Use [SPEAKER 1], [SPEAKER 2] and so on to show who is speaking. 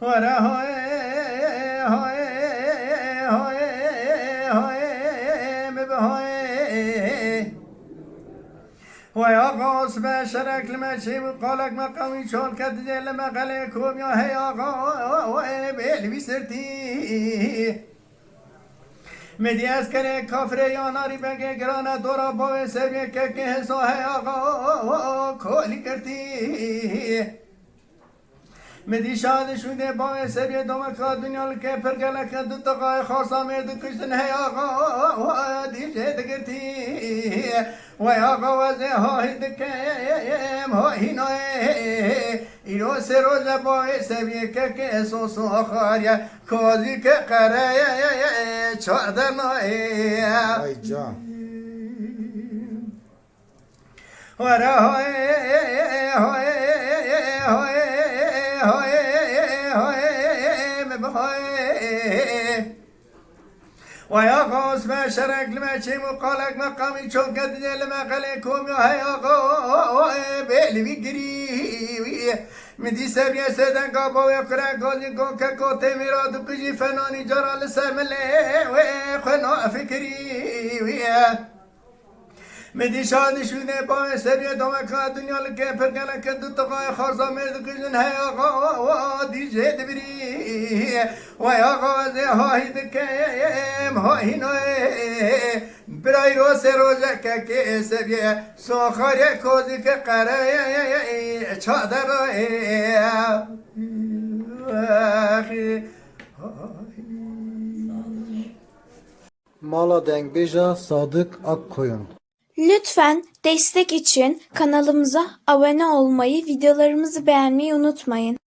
[SPEAKER 1] ورا هاي هاي هاي هاي مبهاي ويا غاص بشرك المشي وقالك ما قوي شون كدجل لما قالكم يا هيا غاوي بيلبي سرتي مدي اسكره کافر یا ناری بگه گرانه دورا باوی سبیه که حسا ہے آقا کلی کرتی مدی شاد شده باوی سبیه دومکا دنیا که پرگله که دو تقای خاصا مرد کشتن ہے آقا دیجه دگرتی و آقا وزه های دکم های نای ایرو سه روز باوی سبیه که احساس آخاریه کازی که قره چادر نای
[SPEAKER 2] Ay can.
[SPEAKER 1] ورا های های های های های مبهای ويا غوص ما شرك لما شي مقالك مقامي شوكت دي لما قليكم يا هيا غو بيلي بيقري مدي سبيا سيدان قابو يقرا قوزي قوكا قوتي ميرادو كجي فناني جرى لساملي ويخنا فكري مدي شاد شونه با سبيا دومكا دنيا لكي فرقنا كدو تقاي خارزا مرد كجن هيا غو دي جيد بري ويا غازي هاي دكيم هاي نوي براي روس روزا كي سبيا سوخاري كوزي كقراي چادر
[SPEAKER 2] Mala Dengbeja Sadık Akkoyun.
[SPEAKER 3] Lütfen destek için kanalımıza abone olmayı, videolarımızı beğenmeyi unutmayın.